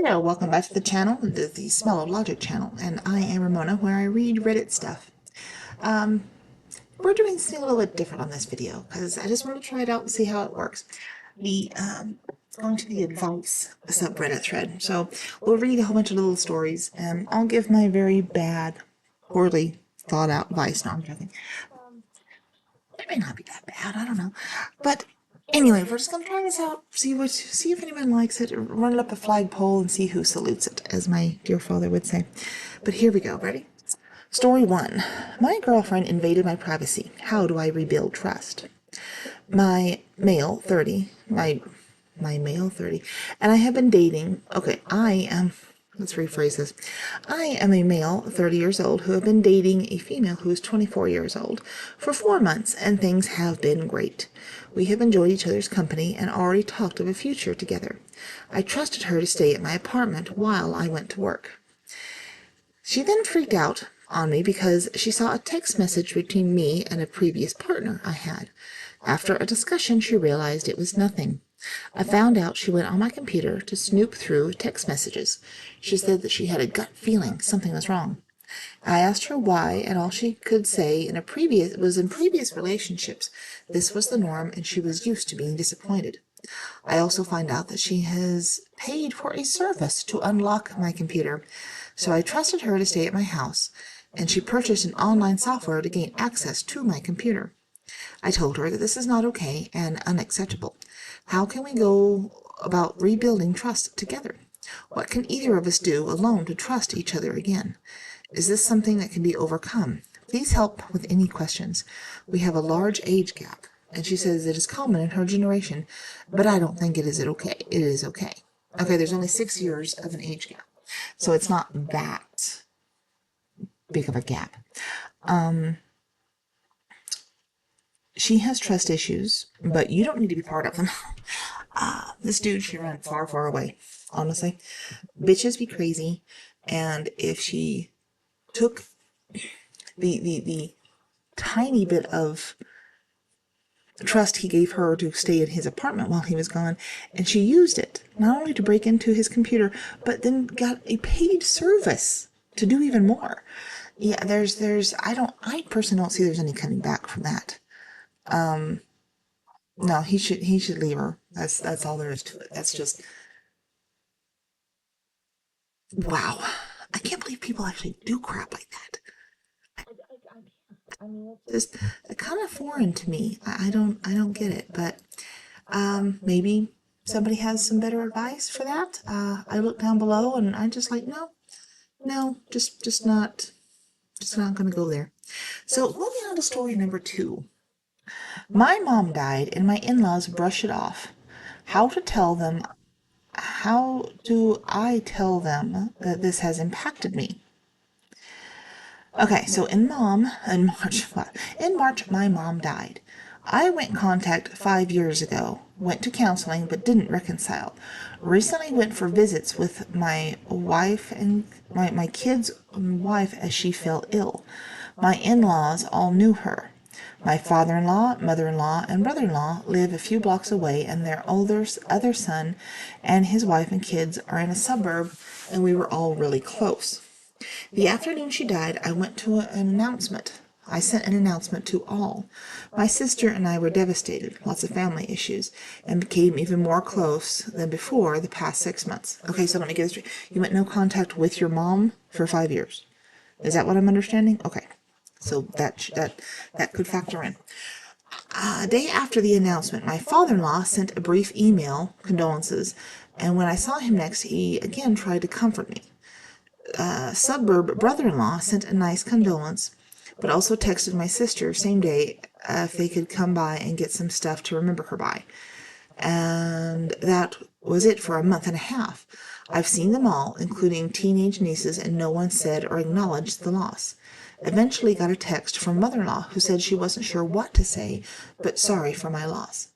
Hey there, welcome back to the channel. This is the Smell of Logic channel, and I am Ramona, where I read Reddit stuff. Um, we're doing something a little bit different on this video, because I just want to try it out and see how it works. Going to the advice subreddit thread. So we'll read a whole bunch of little stories, and I'll give my very bad, poorly thought out advice. No, I'm joking. It may not be that bad, I don't know. But anyway, we're just gonna try this out, see if anyone likes it, run it up a flagpole and see who salutes it, as my dear father would say. But here we go, ready? Story 1. My girlfriend invaded my privacy. How do I rebuild trust? My male 30, my male 30, and I have been dating, let's rephrase this. I am a male, 30 years old, who have been dating a female who is 24 years old for 4 months, and things have been great. We have enjoyed each other's company and already talked of a future together. I trusted her to stay at my apartment while I went to work. She then freaked out on me because she saw a text message between me and a previous partner I had. After a discussion, she realized it was nothing. I found out she went on my computer to snoop through text messages. She said that she had a gut feeling something was wrong. I asked her why, and all she could say in previous relationships, this was the norm and she was used to being disappointed. I also find out that she has paid for a service to unlock my computer, so I trusted her to stay at my house, and she purchased an online software to gain access to my computer. I told her that this is not okay and unacceptable. How can we go about rebuilding trust together? What can either of us do alone to trust each other again? Is this something that can be overcome? Please help with any questions. We have a large age gap, and she says it is common in her generation, but I don't think it is okay. It is okay. Okay, there's only 6 years of an age gap, so it's not that big of a gap. She has trust issues, but you don't need to be part of them. This dude should run far, far away, honestly. Bitches be crazy, and if she took the tiny bit of trust he gave her to stay in his apartment while he was gone, and she used it not only to break into his computer, but then got a paid service to do even more. Yeah, I personally don't see there's any coming back from that. No, he should leave her. That's all there is to it. That's just, wow. I can't believe people actually do crap like that. I mean, it's just kind of foreign to me. I don't get it. But maybe somebody has some better advice for that. I look down below and I'm just like, no, just not going to go there. So moving on to story number 2. My mom died and my in-laws brush it off. How to tell them? How do I tell them that this has impacted me? Okay, so in March, my mom died. I went contact 5 years ago, went to counseling, but didn't reconcile. Recently went for visits with my wife and my kid's wife as she fell ill. My in-laws all knew her. My father-in-law, mother-in-law, and brother-in-law live a few blocks away, and their other son and his wife and kids are in a suburb, and we were all really close. The afternoon she died, I went to an announcement. I sent an announcement to all. My sister and I were devastated, lots of family issues, and became even more close than before the past 6 months. Okay, so let me get this straight. You went no contact with your mom for 5 years. Is that what I'm understanding? Okay. So that could factor in. A day after the announcement, my father-in-law sent a brief email, condolences, and when I saw him next, he again tried to comfort me. Suburb brother-in-law sent a nice condolence, but also texted my sister same day if they could come by and get some stuff to remember her by. And that was it for a month and a half. I've seen them all, including teenage nieces, and no one said or acknowledged the loss. Eventually got a text from mother-in-law who said she wasn't sure what to say, but sorry for my loss.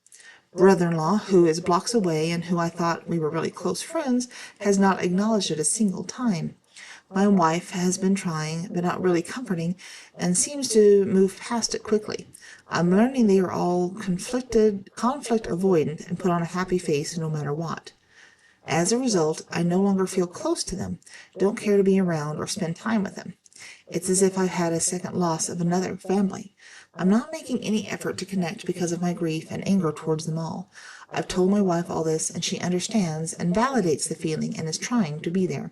Brother-in-law, who is blocks away and who I thought we were really close friends, has not acknowledged it a single time. My wife has been trying, but not really comforting, and seems to move past it quickly. I'm learning they are all conflict avoidant, and put on a happy face no matter what. As a result, I no longer feel close to them, don't care to be around or spend time with them. It's as if I've had a second loss of another family. I'm not making any effort to connect because of my grief and anger towards them all. I've told my wife all this, and she understands and validates the feeling and is trying to be there.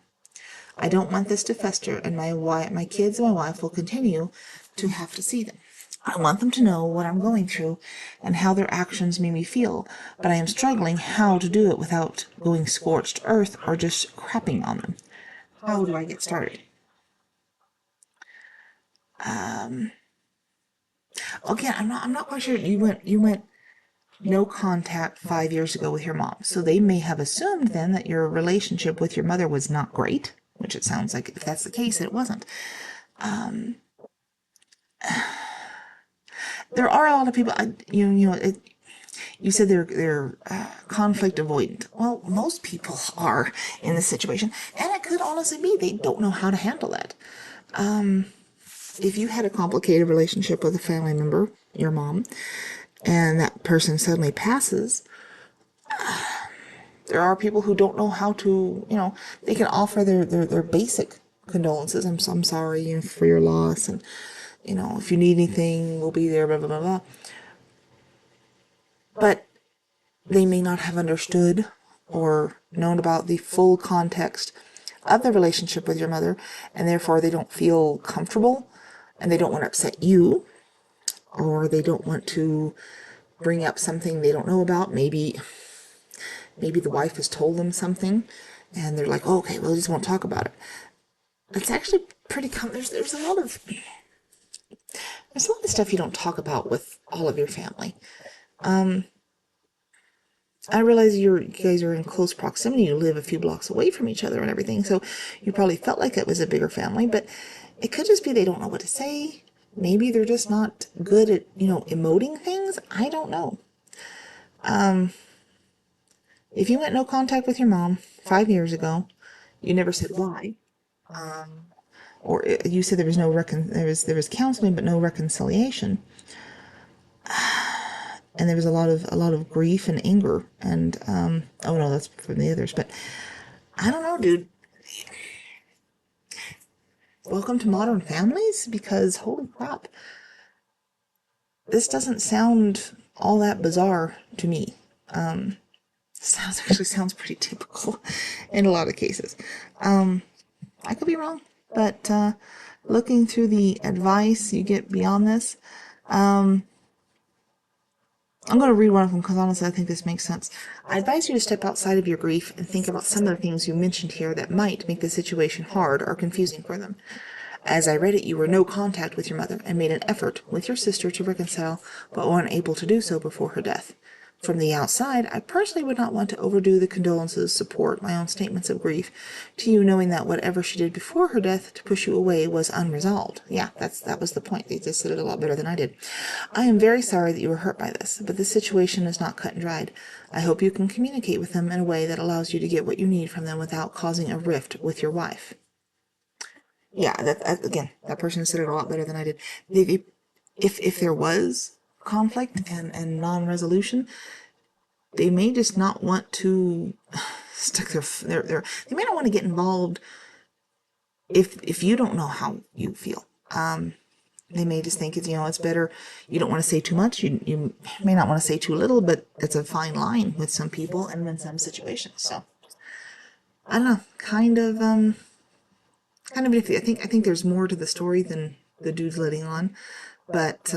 I don't want this to fester, and my kids and my wife will continue to have to see them. I want them to know what I'm going through and how their actions made me feel, but I am struggling how to do it without going scorched earth or just crapping on them. How do I get started? Again, I'm not quite sure. You went no contact 5 years ago with your mom, so they may have assumed then that your relationship with your mother was not great, which it sounds like if that's the case, it wasn't. There are a lot of people. You said they're conflict avoidant. Well, most people are in this situation, and it could honestly be they don't know how to handle that. If you had a complicated relationship with a family member, your mom, and that person suddenly passes, there are people who don't know how to, they can offer their basic condolences. I'm sorry for your loss, and, if you need anything, we'll be there, blah, blah, blah, blah. But they may not have understood or known about the full context of the relationship with your mother, and therefore they don't feel comfortable, and they don't want to upset you, or they don't want to bring up something they don't know about. Maybe the wife has told them something, and they're like, oh, okay, well, I just won't talk about it. It's actually pretty common. There's a lot of stuff you don't talk about with all of your family. I realize you guys are in close proximity. You live a few blocks away from each other and everything, so you probably felt like it was a bigger family, but it could just be they don't know what to say. Maybe they're just not good at, emoting things. I don't know. If you went no contact with your mom 5 years ago, you never said why. Or you said there was there was counseling but no reconciliation. And there was a lot of grief and anger, and oh no, that's from the others. But I don't know, dude. Welcome to Modern Families, because holy crap, this doesn't sound all that bizarre to me. Sounds pretty typical in a lot of cases. I could be wrong, but looking through the advice you get beyond this, I'm going to read one of them because honestly I think this makes sense. I advise you to step outside of your grief and think about some of the things you mentioned here that might make the situation hard or confusing for them. As I read it, you were no contact with your mother and made an effort with your sister to reconcile, but were unable to do so before her death. From the outside, I personally would not want to overdo the condolences, support, my own statements of grief to you, knowing that whatever she did before her death to push you away was unresolved. Yeah, that was the point. They just said it a lot better than I did. I am very sorry that you were hurt by this, but the situation is not cut and dried. I hope you can communicate with them in a way that allows you to get what you need from them without causing a rift with your wife. Yeah, that person said it a lot better than I did. If there was conflict and non-resolution, they may just not want to stick their they may not want to get involved if you don't know how you feel. They may just think it's better. You don't want to say too much. You may not want to say too little, but it's a fine line with some people and in some situations. So I don't know, kind of iffy. I think there's more to the story than the dude's letting on, but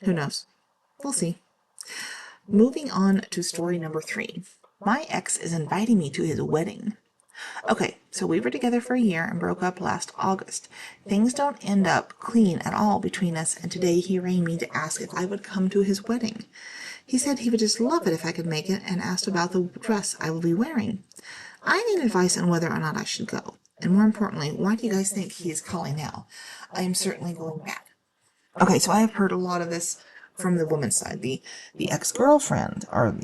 who knows? We'll see. Moving on to story number 3. My ex is inviting me to his wedding. Okay, so we were together for a year and broke up last August. Things don't end up clean at all between us, and today he rang me to ask if I would come to his wedding. He said he would just love it if I could make it, and asked about the dress I will be wearing. I need advice on whether or not I should go. And more importantly, why do you guys think he is calling now? I am certainly going mad. Okay, so I have heard a lot of this from the woman's side. The ex-girlfriend, or,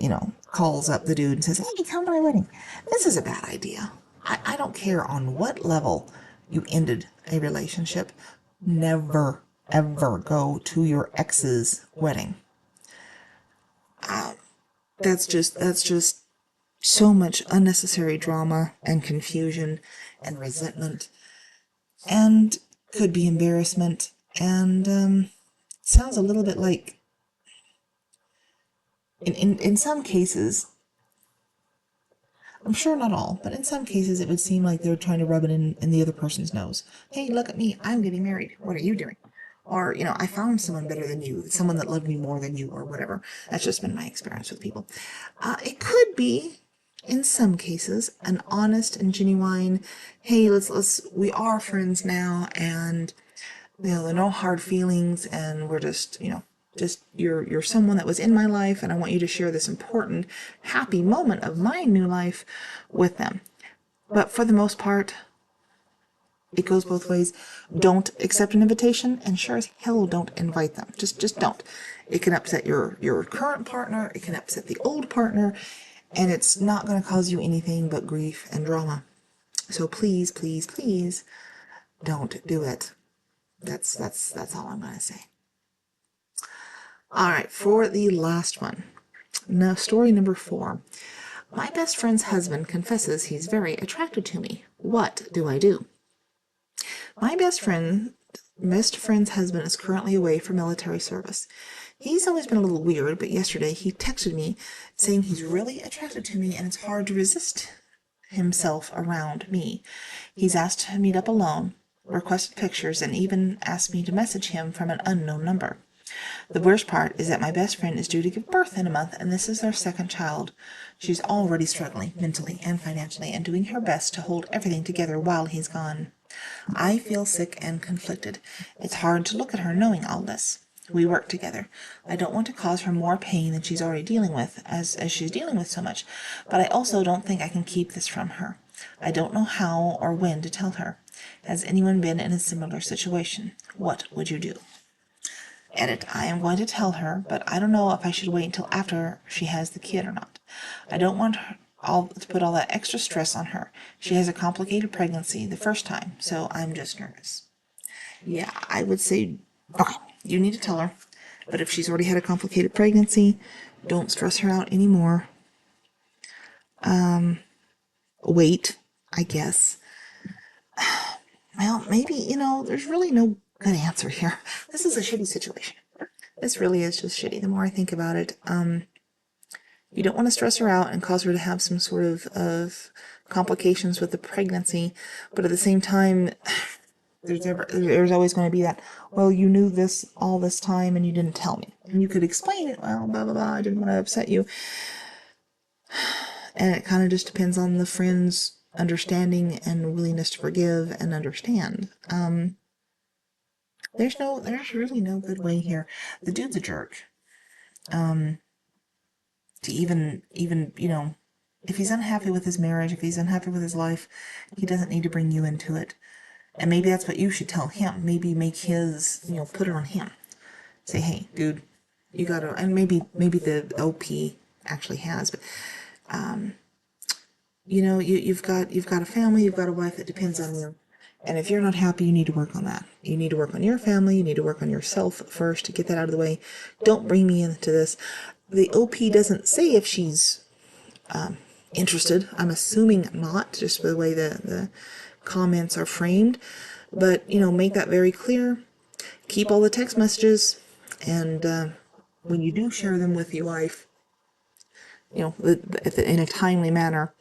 calls up the dude and says, hey, come to my wedding. This is a bad idea. I don't care on what level you ended a relationship. Never, ever go to your ex's wedding. That's just so much unnecessary drama and confusion and resentment, and could be embarrassment, and sounds a little bit like, in some cases, I'm sure not all, but in some cases it would seem like they're trying to rub it in the other person's nose. Hey, look at me, I'm getting married. What are you doing? Or, I found someone better than you, someone that loved me more than you, or whatever. That's just been my experience with people. It could be, in some cases, an honest and genuine, hey, we are friends now, and, there are no hard feelings, and we're just you're someone that was in my life, and I want you to share this important, happy moment of my new life with them. But for the most part, it goes both ways. Don't accept an invitation, and sure as hell don't invite them. Just don't. It can upset your current partner, it can upset the old partner, and it's not going to cause you anything but grief and drama. So please, please, please don't do it. That's all I'm going to say. All right, for the last one. Now, story number 4. My best friend's husband confesses he's very attracted to me. What do I do? My best friend's husband is currently away for military service. He's always been a little weird, but yesterday he texted me saying he's really attracted to me and it's hard to resist himself around me. He's asked to meet up alone, requested pictures, and even asked me to message him from an unknown number. The worst part is that my best friend is due to give birth in a month, and this is their second child. She's already struggling mentally and financially and doing her best to hold everything together while he's gone. I feel sick and conflicted. It's hard to look at her knowing all this. We work together. I don't want to cause her more pain than she's already dealing with, as she's dealing with so much, but I also don't think I can keep this from her. I don't know how or when to tell her. Has anyone been in a similar situation? What would you do? Edit. I am going to tell her, but I don't know if I should wait until after she has the kid or not. I don't want her to put all that extra stress on her. She has a complicated pregnancy the first time, so I'm just nervous. Yeah, I would say, okay, you need to tell her, but if she's already had a complicated pregnancy, don't stress her out anymore. Wait, I guess. Well, maybe, there's really no good answer here. This is a shitty situation. This really is just shitty. The more I think about it, you don't want to stress her out and cause her to have some sort of complications with the pregnancy, but at the same time, there's always going to be that, well, you knew this all this time and you didn't tell me. And you could explain it, well, blah, blah, blah, I didn't want to upset you. And it kind of just depends on the friend's understanding and willingness to forgive and understand. There's really no good way here. The dude's a jerk. To even, if he's unhappy with his marriage, if he's unhappy with his life, he doesn't need to bring you into it. And maybe that's what you should tell him. Maybe make his, put it on him. Say, hey, dude, you gotta, and maybe the OP actually has, but, you've got a family, you've got a wife that depends on you. And if you're not happy, you need to work on that. You need to work on your family. You need to work on yourself first to get that out of the way. Don't bring me into this. The OP doesn't say if she's interested. I'm assuming not, just by the way the comments are framed. But, make that very clear. Keep all the text messages. And when you do share them with your wife, in a timely manner,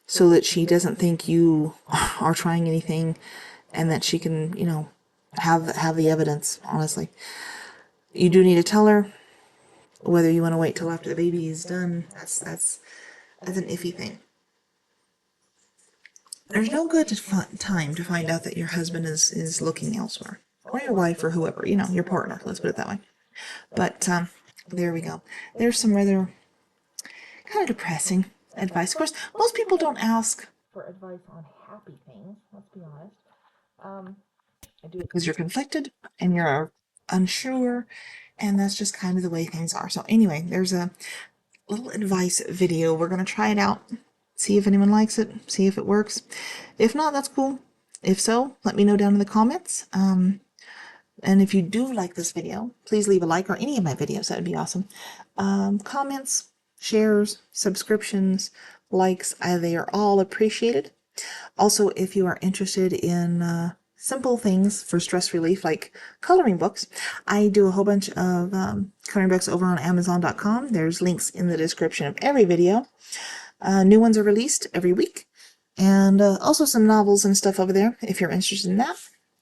so that she doesn't think you are trying anything, and that she can, have the evidence, honestly. You do need to tell her. Whether you want to wait till after the baby is done, that's an iffy thing. There's no good time to find out that your husband is looking elsewhere. Or your wife, or whoever, your partner, let's put it that way. But, there we go. There's some rather kind of depressing advice. Of course, most people don't ask for advice on happy things, let's be honest. I do it because you're conflicted and you're unsure, and that's just kind of the way things are. So anyway, there's a little advice video. We're going to try it out, see if anyone likes it, see if it works. If not, that's cool. If so, let me know down in the comments. And if you do like this video, please leave a like, or any of my videos. That would be awesome. Comments, shares, subscriptions, likes, they are all appreciated. Also, if you are interested in simple things for stress relief like coloring books, I do a whole bunch of coloring books over on Amazon.com. There's links in the description of every video. New ones are released every week. And also some novels and stuff over there if you're interested in that.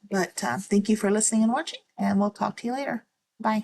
But thank you for listening and watching, and we'll talk to you later. Bye.